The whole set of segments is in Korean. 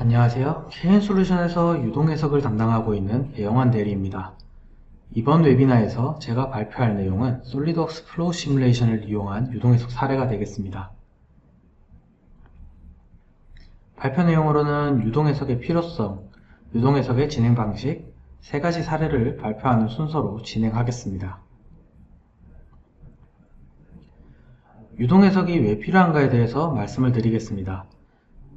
안녕하세요. KN솔루션에서 유동해석을 담당하고 있는 배영환 대리입니다. 이번 웨비나에서 제가 발표할 내용은 솔리드웍스 플로우 시뮬레이션을 이용한 유동해석 사례가 되겠습니다. 발표 내용으로는 유동해석의 필요성, 유동해석의 진행 방식, 세 가지 사례를 발표하는 순서로 진행하겠습니다. 유동해석이 왜 필요한가에 대해서 말씀을 드리겠습니다.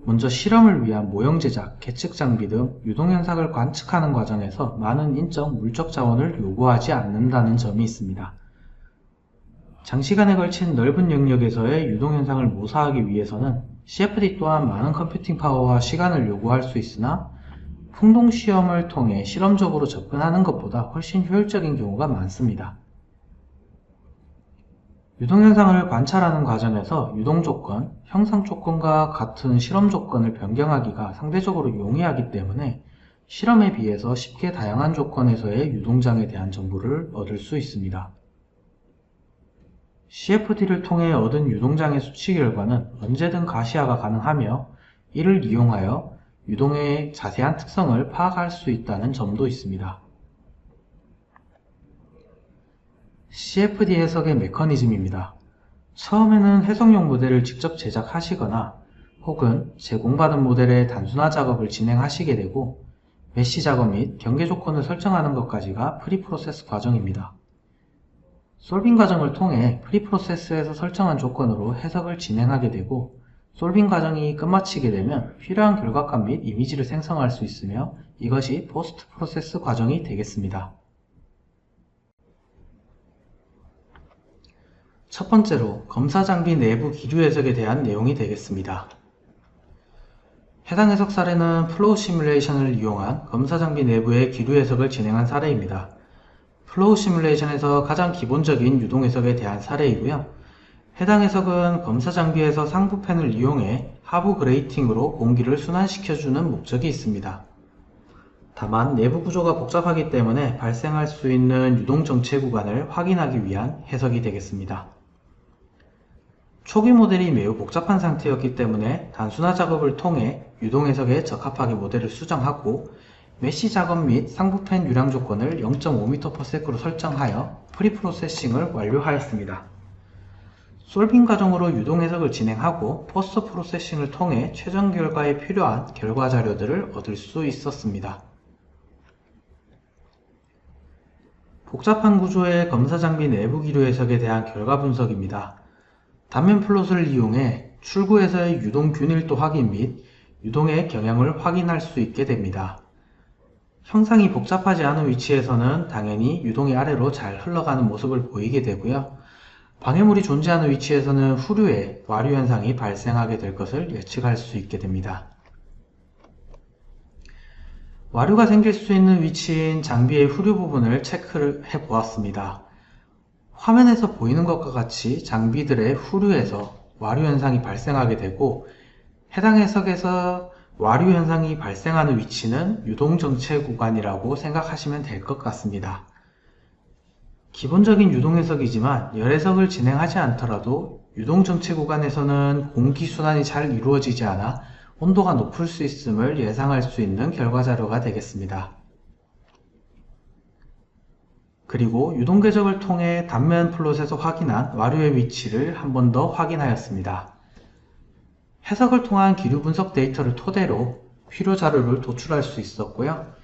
먼저 실험을 위한 모형 제작, 계측 장비 등 유동현상을 관측하는 과정에서 많은 인적, 물적 자원을 요구하지 않는다는 점이 있습니다. 장시간에 걸친 넓은 영역에서의 유동현상을 모사하기 위해서는 CFD 또한 많은 컴퓨팅 파워와 시간을 요구할 수 있으나 풍동시험을 통해 실험적으로 접근하는 것보다 훨씬 효율적인 경우가 많습니다. 유동현상을 관찰하는 과정에서 유동조건, 형상조건과 같은 실험조건을 변경하기가 상대적으로 용이하기 때문에 실험에 비해서 쉽게 다양한 조건에서의 유동장에 대한 정보를 얻을 수 있습니다. CFD를 통해 얻은 유동장의 수치 결과는 언제든 가시화가 가능하며 이를 이용하여 유동의 자세한 특성을 파악할 수 있다는 점도 있습니다. CFD 해석의 메커니즘입니다. 처음에는 해석용 모델을 직접 제작하시거나 혹은 제공받은 모델의 단순화 작업을 진행하시게 되고 메쉬 작업 및 경계 조건을 설정하는 것까지가 프리프로세스 과정입니다. 솔빙 과정을 통해 프리프로세스에서 설정한 조건으로 해석을 진행하게 되고 솔빙 과정이 끝마치게 되면 필요한 결과값 및 이미지를 생성할 수 있으며 이것이 포스트 프로세스 과정이 되겠습니다. 첫 번째로 검사 장비 내부 기류 해석에 대한 내용이 되겠습니다. 해당 해석 사례는 플로우 시뮬레이션을 이용한 검사 장비 내부의 기류 해석을 진행한 사례입니다. 플로우 시뮬레이션에서 가장 기본적인 유동 해석에 대한 사례이고요. 해당 해석은 검사 장비에서 상부 팬을 이용해 하부 그레이팅으로 공기를 순환시켜주는 목적이 있습니다. 다만 내부 구조가 복잡하기 때문에 발생할 수 있는 유동 정체 구간을 확인하기 위한 해석이 되겠습니다. 초기 모델이 매우 복잡한 상태였기 때문에 단순화 작업을 통해 유동 해석에 적합하게 모델을 수정하고 메쉬 작업 및 상부팬 유량 조건을 0.5m/s로 설정하여 프리프로세싱을 완료하였습니다. 솔빙 과정으로 유동 해석을 진행하고 포스트 프로세싱을 통해 최종 결과에 필요한 결과 자료들을 얻을 수 있었습니다. 복잡한 구조의 검사 장비 내부 기류 해석에 대한 결과 분석입니다. 단면 플롯을 이용해 출구에서의 유동 균일도 확인 및 유동의 경향을 확인할 수 있게 됩니다. 형상이 복잡하지 않은 위치에서는 당연히 유동이 아래로 잘 흘러가는 모습을 보이게 되고요. 방해물이 존재하는 위치에서는 후류에 와류 현상이 발생하게 될 것을 예측할 수 있게 됩니다. 와류가 생길 수 있는 위치인 장비의 후류 부분을 체크를 해 보았습니다. 화면에서 보이는 것과 같이 장비들의 후류에서 와류 현상이 발생하게 되고 해당 해석에서 와류 현상이 발생하는 위치는 유동 정체 구간이라고 생각하시면 될 것 같습니다. 기본적인 유동 해석이지만 열 해석을 진행하지 않더라도 유동 정체 구간에서는 공기 순환이 잘 이루어지지 않아 온도가 높을 수 있음을 예상할 수 있는 결과 자료가 되겠습니다. 그리고 유동 궤적을 통해 단면 플롯에서 확인한 와류의 위치를 한 번 더 확인하였습니다. 해석을 통한 기류 분석 데이터를 토대로 필요 자료를 도출할 수 있었고요.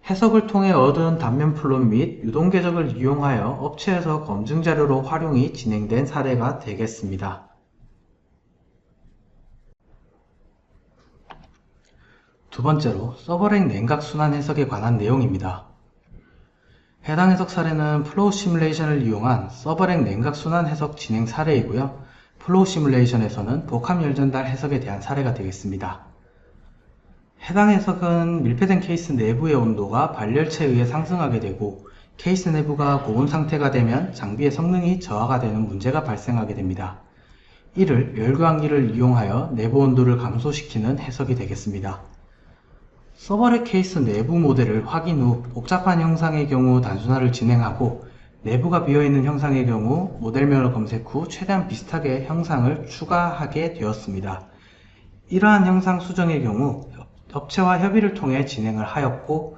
해석을 통해 얻은 단면 플롯 및 유동 궤적을 이용하여 업체에서 검증 자료로 활용이 진행된 사례가 되겠습니다. 두 번째로 서버렉 냉각 순환 해석에 관한 내용입니다. 해당 해석 사례는 플로우 시뮬레이션을 이용한 서버렉 냉각 순환 해석 진행 사례이고요. 플로우 시뮬레이션에서는 복합 열 전달 해석에 대한 사례가 되겠습니다. 해당 해석은 밀폐된 케이스 내부의 온도가 발열체에 의해 상승하게 되고 케이스 내부가 고온 상태가 되면 장비의 성능이 저하가 되는 문제가 발생하게 됩니다. 이를 열교환기를 이용하여 내부 온도를 감소시키는 해석이 되겠습니다. 서버렉 케이스 내부 모델을 확인 후 복잡한 형상의 경우 단순화를 진행하고 내부가 비어있는 형상의 경우 모델명을 검색 후 최대한 비슷하게 형상을 추가하게 되었습니다. 이러한 형상 수정의 경우 덮체와 협의를 통해 진행을 하였고,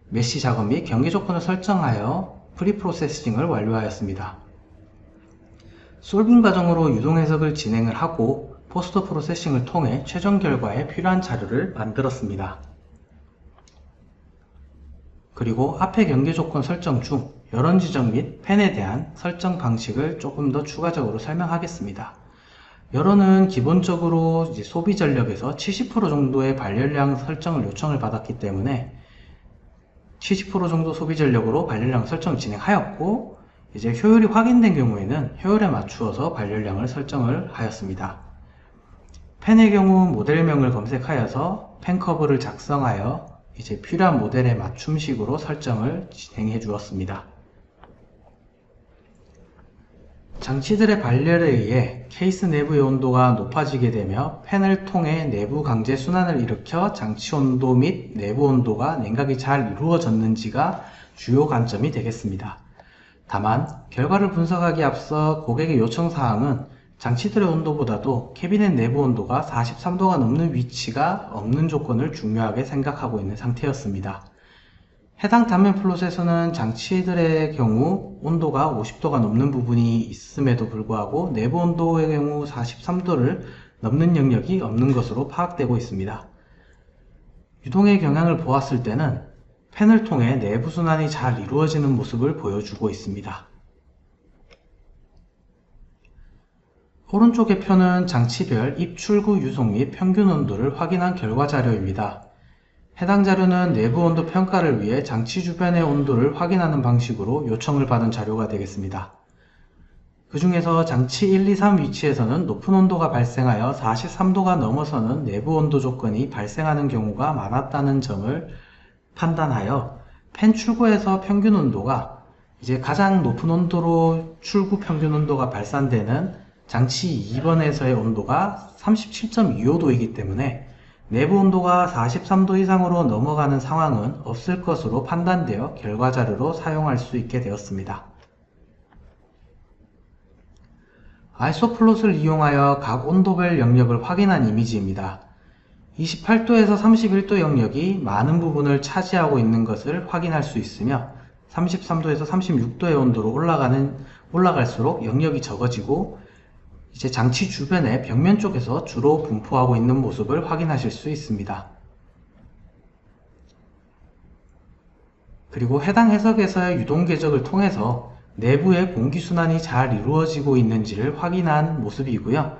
메시 작업 및 경계 조건을 설정하여 프리프로세싱을 완료하였습니다. 솔빙 과정으로 유동 해석을 진행을 하고 포스트 프로세싱을 통해 최종 결과에 필요한 자료를 만들었습니다. 그리고 앞의 경계 조건 설정 중 여론 지정 및 펜에 대한 설정 방식을 조금 더 추가적으로 설명하겠습니다. 여론은 기본적으로 이제 소비 전력에서 70% 정도의 발열량 설정을 요청을 받았기 때문에 70% 정도 소비 전력으로 발열량 설정을 진행하였고, 이제 효율이 확인된 경우에는 효율에 맞추어서 발열량을 설정을 하였습니다. 펜의 경우 모델명을 검색하여서 펜 커브를 작성하여 이제 필요한 모델에 맞춤식으로 설정을 진행해 주었습니다. 장치들의 발열에 의해 케이스 내부의 온도가 높아지게 되며 펜을 통해 내부 강제 순환을 일으켜 장치 온도 및 내부 온도가 냉각이 잘 이루어졌는지가 주요 관점이 되겠습니다. 다만 결과를 분석하기에 앞서 고객의 요청사항은 장치들의 온도보다도 캐비넷 내부 온도가 43도가 넘는 위치가 없는 조건을 중요하게 생각하고 있는 상태였습니다. 해당 단면 플롯에서는 장치들의 경우 온도가 50도가 넘는 부분이 있음에도 불구하고 내부 온도의 경우 43도를 넘는 영역이 없는 것으로 파악되고 있습니다. 유동의 경향을 보았을 때는 펜을 통해 내부 순환이 잘 이루어지는 모습을 보여주고 있습니다. 오른쪽의 표는 장치별 입출구 유속 및 평균 온도를 확인한 결과 자료입니다. 해당 자료는 내부 온도 평가를 위해 장치 주변의 온도를 확인하는 방식으로 요청을 받은 자료가 되겠습니다. 그 중에서 장치 1, 2, 3 위치에서는 높은 온도가 발생하여 43도가 넘어서는 내부 온도 조건이 발생하는 경우가 많았다는 점을 판단하여 펜 출구에서 평균 온도가 이제 가장 높은 온도로 출구 평균 온도가 발산되는 장치 2번에서의 온도가 37.25도이기 때문에 내부 온도가 43도 이상으로 넘어가는 상황은 없을 것으로 판단되어 결과 자료로 사용할 수 있게 되었습니다. 아이소플롯을 이용하여 각 온도별 영역을 확인한 이미지입니다. 28도에서 31도 영역이 많은 부분을 차지하고 있는 것을 확인할 수 있으며 33도에서 36도의 온도로 올라갈수록 영역이 적어지고 이제 장치 주변의 벽면 쪽에서 주로 분포하고 있는 모습을 확인하실 수 있습니다. 그리고 해당 해석에서의 유동 궤적을 통해서 내부의 공기순환이 잘 이루어지고 있는지를 확인한 모습이고요.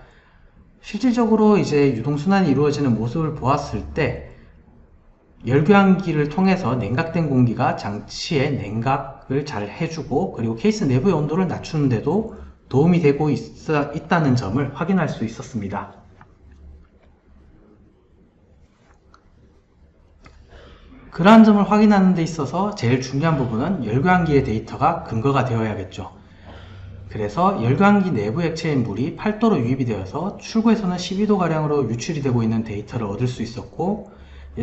실질적으로 이제 유동순환이 이루어지는 모습을 보았을 때 열교환기를 통해서 냉각된 공기가 장치의 냉각을 잘 해주고 그리고 케이스 내부의 온도를 낮추는 데도 도움이 되고 있다는 점을 확인할 수 있었습니다. 그러한 점을 확인하는 데 있어서 제일 중요한 부분은 열교환기의 데이터가 근거가 되어야겠죠. 그래서 열교환기 내부 액체인 물이 8도로 유입이 되어서 출구에서는 12도가량으로 유출이 되고 있는 데이터를 얻을 수 있었고,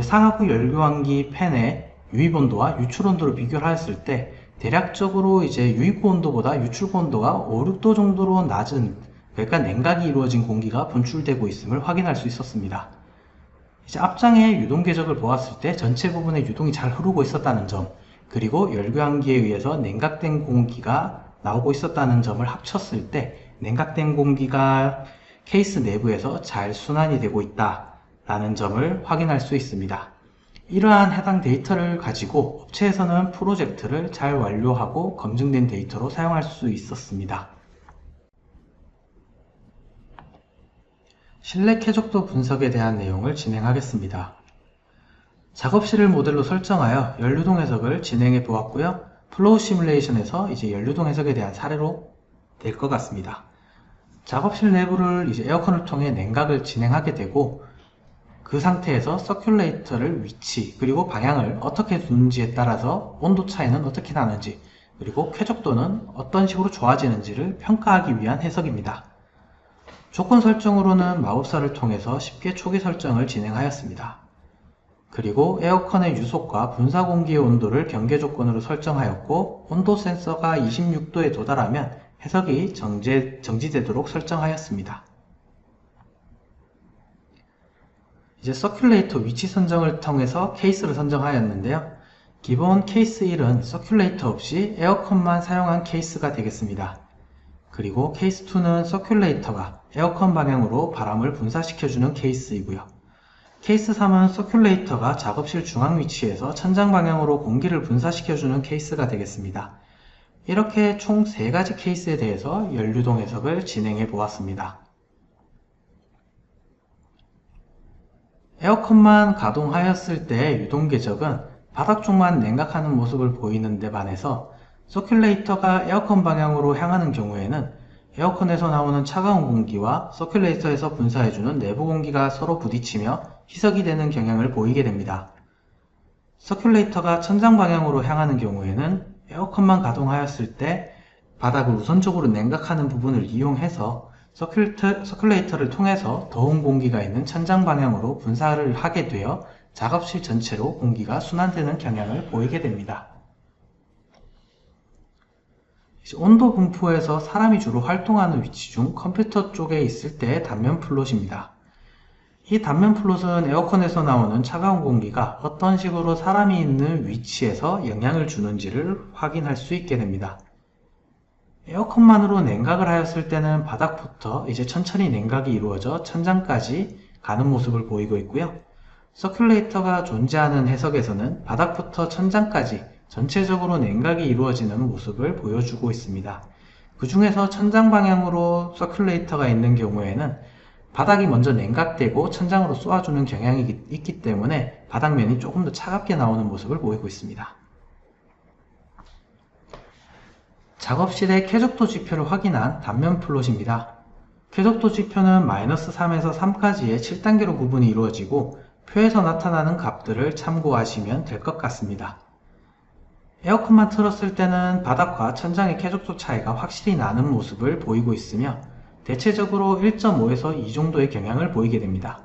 상하부 열교환기 팬의 유입 온도와 유출 온도를 비교를 하였을 때 대략적으로 이제 유입구 온도보다 유출구 온도가 5, 6도 정도로 낮은, 그러니까 냉각이 이루어진 공기가 분출되고 있음을 확인할 수 있었습니다. 이제 앞장의 유동 궤적을 보았을 때 전체 부분에 유동이 잘 흐르고 있었다는 점, 그리고 열교환기에 의해서 냉각된 공기가 나오고 있었다는 점을 합쳤을 때 냉각된 공기가 케이스 내부에서 잘 순환이 되고 있다라는 점을 확인할 수 있습니다. 이러한 해당 데이터를 가지고 업체에서는 프로젝트를 잘 완료하고 검증된 데이터로 사용할 수 있었습니다. 실내 쾌적도 분석에 대한 내용을 진행하겠습니다. 작업실을 모델로 설정하여 연료동 해석을 진행해 보았고요. 플로우 시뮬레이션에서 이제 연료동 해석에 대한 사례로 될 것 같습니다. 작업실 내부를 이제 에어컨을 통해 냉각을 진행하게 되고 그 상태에서 서큘레이터를 위치 그리고 방향을 어떻게 두는지에 따라서 온도 차이는 어떻게 나는지 그리고 쾌적도는 어떤 식으로 좋아지는지를 평가하기 위한 해석입니다. 조건 설정으로는 마법사를 통해서 쉽게 초기 설정을 진행하였습니다. 그리고 에어컨의 유속과 분사 공기의 온도를 경계 조건으로 설정하였고 온도 센서가 26도에 도달하면 해석이 정지되도록 설정하였습니다. 이제 서큘레이터 위치 선정을 통해서 케이스를 선정하였는데요. 기본 케이스 1은 서큘레이터 없이 에어컨만 사용한 케이스가 되겠습니다. 그리고 케이스 2는 서큘레이터가 에어컨 방향으로 바람을 분사시켜주는 케이스이고요. 케이스 3은 서큘레이터가 작업실 중앙 위치에서 천장 방향으로 공기를 분사시켜주는 케이스가 되겠습니다. 이렇게 총 3가지 케이스에 대해서 연류동 해석을 진행해 보았습니다. 에어컨만 가동하였을 때 유동궤적은 바닥 쪽만 냉각하는 모습을 보이는 데 반해서 서큘레이터가 에어컨 방향으로 향하는 경우에는 에어컨에서 나오는 차가운 공기와 서큘레이터에서 분사해주는 내부 공기가 서로 부딪히며 희석이 되는 경향을 보이게 됩니다. 서큘레이터가 천장 방향으로 향하는 경우에는 에어컨만 가동하였을 때 바닥을 우선적으로 냉각하는 부분을 이용해서 서큘레이터를 통해서 더운 공기가 있는 천장 방향으로 분사를 하게 되어 작업실 전체로 공기가 순환되는 경향을 보이게 됩니다. 온도 분포에서 사람이 주로 활동하는 위치 중 컴퓨터 쪽에 있을 때의 단면 플롯입니다. 이 단면 플롯은 에어컨에서 나오는 차가운 공기가 어떤 식으로 사람이 있는 위치에서 영향을 주는지를 확인할 수 있게 됩니다. 에어컨만으로 냉각을 하였을 때는 바닥부터 이제 천천히 냉각이 이루어져 천장까지 가는 모습을 보이고 있고요. 서큘레이터가 존재하는 해석에서는 바닥부터 천장까지 전체적으로 냉각이 이루어지는 모습을 보여주고 있습니다. 그 중에서 천장 방향으로 서큘레이터가 있는 경우에는 바닥이 먼저 냉각되고 천장으로 쏘아주는 경향이 있기 때문에 바닥면이 조금 더 차갑게 나오는 모습을 보이고 있습니다. 작업실의 쾌적도 지표를 확인한 단면 플롯입니다. 쾌적도 지표는 -3에서 3까지의 7단계로 구분이 이루어지고 표에서 나타나는 값들을 참고하시면 될 것 같습니다. 에어컨만 틀었을 때는 바닥과 천장의 쾌적도 차이가 확실히 나는 모습을 보이고 있으며 대체적으로 1.5에서 2 정도의 경향을 보이게 됩니다.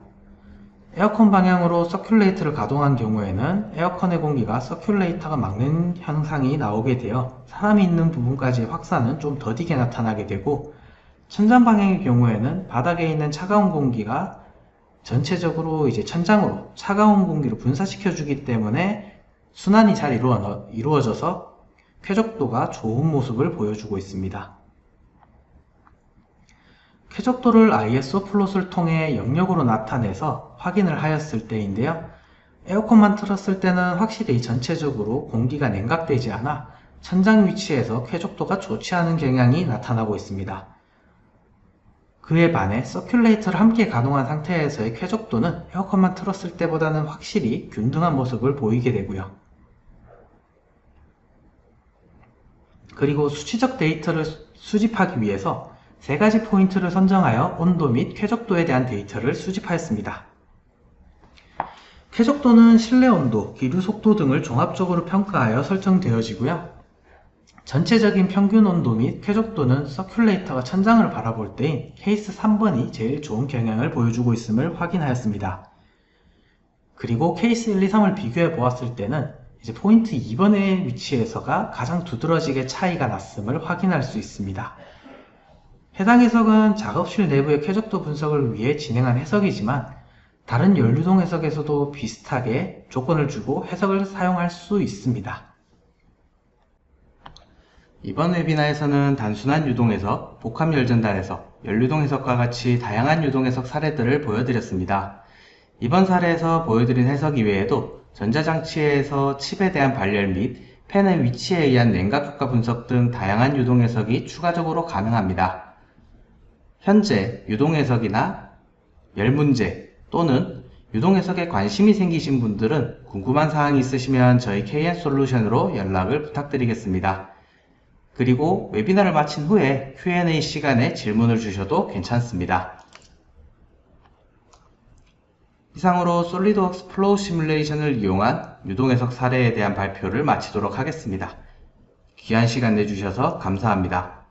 에어컨 방향으로 서큘레이터를 가동한 경우에는 에어컨의 공기가 서큘레이터가 막는 현상이 나오게 되어 사람이 있는 부분까지의 확산은 좀 더디게 나타나게 되고, 천장 방향의 경우에는 바닥에 있는 차가운 공기가 전체적으로 이제 천장으로 차가운 공기를 분사시켜 주기 때문에 순환이 잘 이루어져서 쾌적도가 좋은 모습을 보여주고 있습니다. 쾌적도를 ISO 플롯을 통해 영역으로 나타내서 확인을 하였을 때인데요. 에어컨만 틀었을 때는 확실히 전체적으로 공기가 냉각되지 않아 천장 위치에서 쾌적도가 좋지 않은 경향이 나타나고 있습니다. 그에 반해 서큘레이터를 함께 가동한 상태에서의 쾌적도는 에어컨만 틀었을 때보다는 확실히 균등한 모습을 보이게 되고요. 그리고 수치적 데이터를 수집하기 위해서 3가지 포인트를 선정하여 온도 및 쾌적도에 대한 데이터를 수집하였습니다. 쾌적도는 실내 온도, 기류 속도 등을 종합적으로 평가하여 설정되어지고요. 전체적인 평균 온도 및 쾌적도는 서큘레이터가 천장을 바라볼 때인 케이스 3번이 제일 좋은 경향을 보여주고 있음을 확인하였습니다. 그리고 케이스 1, 2, 3을 비교해 보았을 때는 이제 포인트 2번의 위치에서가 가장 두드러지게 차이가 났음을 확인할 수 있습니다. 해당 해석은 작업실 내부의 쾌적도 분석을 위해 진행한 해석이지만 다른 연류동 해석에서도 비슷하게 조건을 주고 해석을 사용할 수 있습니다. 이번 웨비나에서는 단순한 유동 해석, 복합 열전단 해석, 연류동 해석과 같이 다양한 유동 해석 사례들을 보여드렸습니다. 이번 사례에서 보여드린 해석 이외에도 전자장치에서 칩에 대한 발열 및 팬의 위치에 의한 냉각 효과 분석 등 다양한 유동 해석이 추가적으로 가능합니다. 현재 유동 해석이나 열 문제 또는 유동 해석에 관심이 생기신 분들은 궁금한 사항이 있으시면 저희 KN솔루션으로 연락을 부탁드리겠습니다. 그리고 웨비나를 마친 후에 Q&A 시간에 질문을 주셔도 괜찮습니다. 이상으로 솔리드웍스 플로우 시뮬레이션을 이용한 유동 해석 사례에 대한 발표를 마치도록 하겠습니다. 귀한 시간 내주셔서 감사합니다.